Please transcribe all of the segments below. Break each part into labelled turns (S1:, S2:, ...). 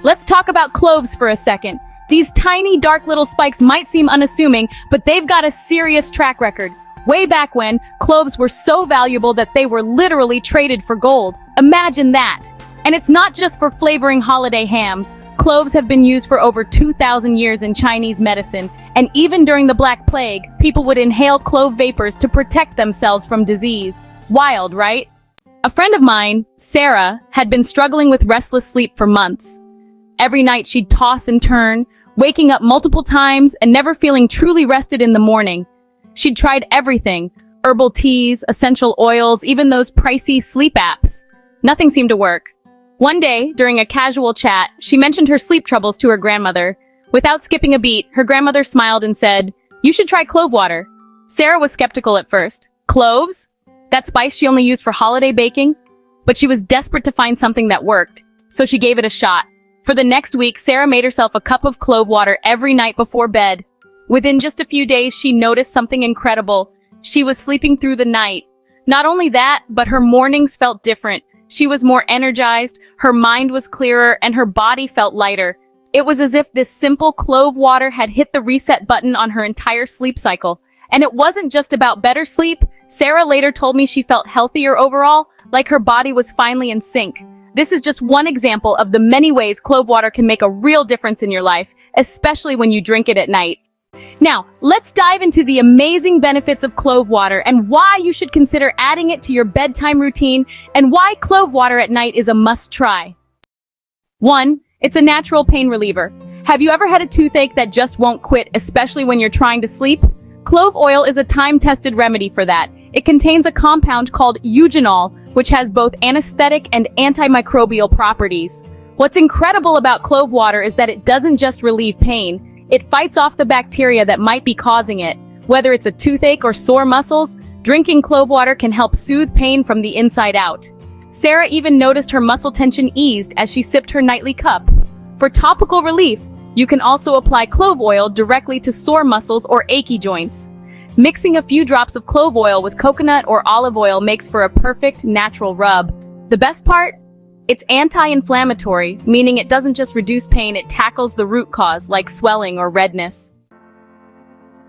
S1: Let's talk about cloves for a second. These tiny, dark little spikes might seem unassuming, but they've got a serious track record. Way back when, cloves were so valuable that they were literally traded for gold. Imagine that! And it's not just for flavoring holiday hams. Cloves have been used for over 2,000 years in Chinese medicine, and even during the Black Plague, people would inhale clove vapors to protect themselves from disease. Wild, right? A friend of mine, Sarah, had been struggling with restless sleep for months. Every night she'd toss and turn, waking up multiple times and never feeling truly rested in the morning. She'd tried everything: herbal teas, essential oils, even those pricey sleep apps. Nothing seemed to work. One day, during a casual chat, she mentioned her sleep troubles to her grandmother. Without skipping a beat, her grandmother smiled and said, "You should try clove water." Sarah was skeptical at first. Cloves? That spice she only used for holiday baking? But she was desperate to find something that worked, so she gave it a shot. For the next week, Sarah made herself a cup of clove water every night before bed. Within just a few days, she noticed something incredible. She was sleeping through the night. Not only that, but her mornings felt different. She was more energized, her mind was clearer, and her body felt lighter. It was as if this simple clove water had hit the reset button on her entire sleep cycle. And it wasn't just about better sleep. Sarah later told me she felt healthier overall, like her body was finally in sync. This is just one example of the many ways clove water can make a real difference in your life, especially when you drink it at night. Now, let's dive into the amazing benefits of clove water and why you should consider adding it to your bedtime routine and why clove water at night is a must-try. 1. It's a natural pain reliever. Have you ever had a toothache that just won't quit, especially when you're trying to sleep? Clove oil is a time-tested remedy for that. It contains a compound called eugenol, which has both anesthetic and antimicrobial properties. What's incredible about clove water is that it doesn't just relieve pain. It fights off the bacteria that might be causing it. Whether it's a toothache or sore muscles, drinking clove water can help soothe pain from the inside out. Sarah even noticed her muscle tension eased as she sipped her nightly cup. For topical relief, you can also apply clove oil directly to sore muscles or achy joints. Mixing a few drops of clove oil with coconut or olive oil makes for a perfect natural rub. The best part? It's anti-inflammatory, meaning it doesn't just reduce pain, it tackles the root cause, like swelling or redness.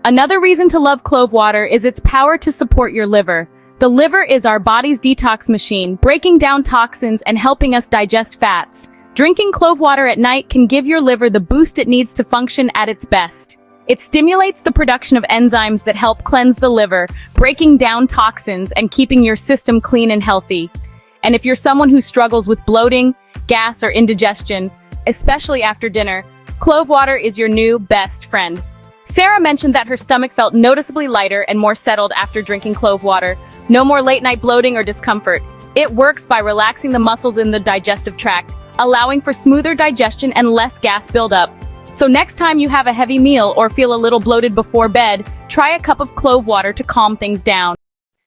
S1: Another reason to love clove water is its power to support your liver. The liver is our body's detox machine, breaking down toxins and helping us digest fats. Drinking clove water at night can give your liver the boost it needs to function at its best. It stimulates the production of enzymes that help cleanse the liver, breaking down toxins and keeping your system clean and healthy. And if you're someone who struggles with bloating, gas, or indigestion, especially after dinner, clove water is your new best friend. Sarah mentioned that her stomach felt noticeably lighter and more settled after drinking clove water. No more late-night bloating or discomfort. It works by relaxing the muscles in the digestive tract, allowing for smoother digestion and less gas buildup. So next time you have a heavy meal or feel a little bloated before bed, try a cup of clove water to calm things down.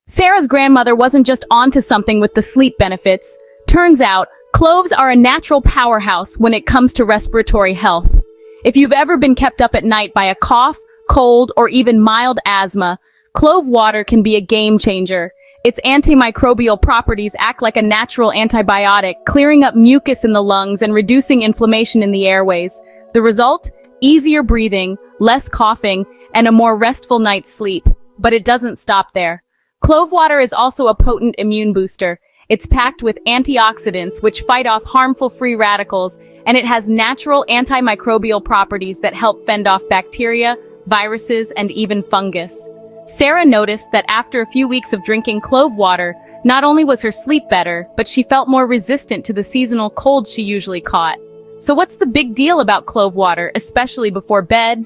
S1: Sarah's grandmother wasn't just onto something with the sleep benefits. Turns out, cloves are a natural powerhouse when it comes to respiratory health. If you've ever been kept up at night by a cough, cold, or even mild asthma, clove water can be a game changer. Its antimicrobial properties act like a natural antibiotic, clearing up mucus in the lungs and reducing inflammation in the airways. The result? Easier breathing, less coughing, and a more restful night's sleep. But it doesn't stop there. Clove water is also a potent immune booster. It's packed with antioxidants which fight off harmful free radicals, and it has natural antimicrobial properties that help fend off bacteria, viruses, and even fungus. Sarah noticed that after a few weeks of drinking clove water, not only was her sleep better, but she felt more resistant to the seasonal colds she usually caught. So what's the big deal about clove water, especially before bed?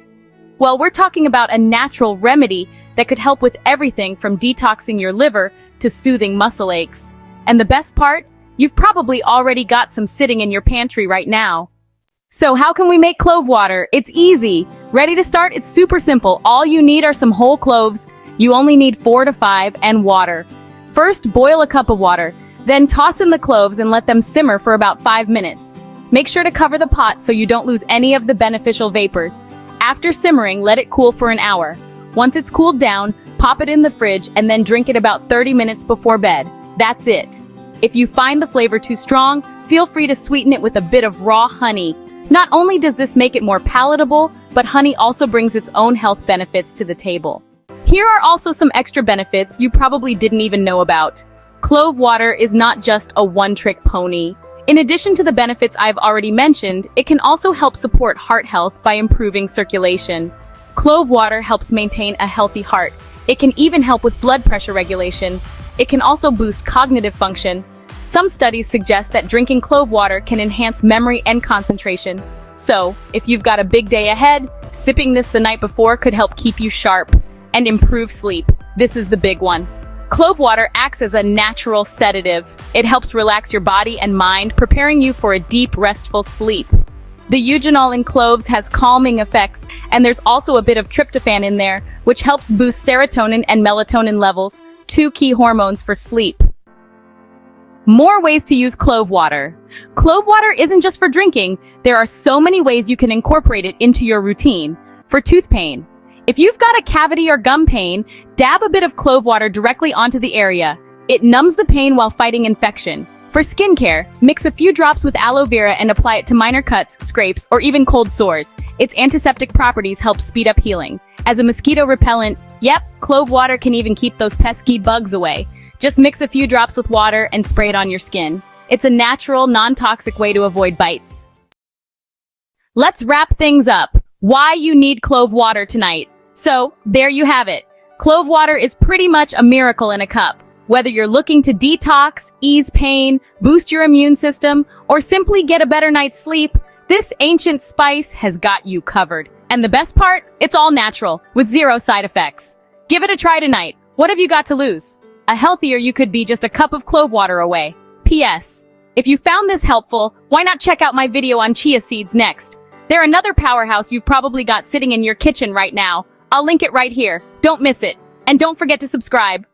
S1: Well, we're talking about a natural remedy that could help with everything from detoxing your liver to soothing muscle aches. And the best part? You've probably already got some sitting in your pantry right now. So how can we make clove water? It's easy. Ready to start? It's super simple. All you need are some whole cloves. You only need 4 to 5 and water. First, boil a cup of water. Then toss in the cloves and let them simmer for about 5 minutes. Make sure to cover the pot so you don't lose any of the beneficial vapors. After simmering, let it cool for an hour. Once it's cooled down, pop it in the fridge and then drink it about 30 minutes before bed. That's it. If you find the flavor too strong, feel free to sweeten it with a bit of raw honey. Not only does this make it more palatable, but honey also brings its own health benefits to the table. Here are also some extra benefits you probably didn't even know about. Clove water is not just a one-trick pony. In addition to the benefits I've already mentioned, it can also help support heart health by improving circulation. Clove water helps maintain a healthy heart. It can even help with blood pressure regulation. It can also boost cognitive function. Some studies suggest that drinking clove water can enhance memory and concentration. So, if you've got a big day ahead, sipping this the night before could help keep you sharp and improve sleep. This is the big one. Clove water acts as a natural sedative. It helps relax your body and mind, preparing you for a deep, restful sleep. The eugenol in cloves has calming effects, and there's also a bit of tryptophan in there, which helps boost serotonin and melatonin levels, two key hormones for sleep. More ways to use clove water. Clove water isn't just for drinking. There are so many ways you can incorporate it into your routine. For tooth pain. If you've got a cavity or gum pain, dab a bit of clove water directly onto the area. It numbs the pain while fighting infection. For skincare, mix a few drops with aloe vera and apply it to minor cuts, scrapes, or even cold sores. Its antiseptic properties help speed up healing. As a mosquito repellent, yep, clove water can even keep those pesky bugs away. Just mix a few drops with water and spray it on your skin. It's a natural, non-toxic way to avoid bites. Let's wrap things up. Why you need clove water tonight. So, there you have it. Clove water is pretty much a miracle in a cup. Whether you're looking to detox, ease pain, boost your immune system, or simply get a better night's sleep, this ancient spice has got you covered. And the best part? It's all natural, with zero side effects. Give it a try tonight. What have you got to lose? A healthier you could be just a cup of clove water away. P.S. If you found this helpful, why not check out my video on chia seeds next? They're another powerhouse you've probably got sitting in your kitchen right now. I'll link it right here. Don't miss it. And don't forget to subscribe.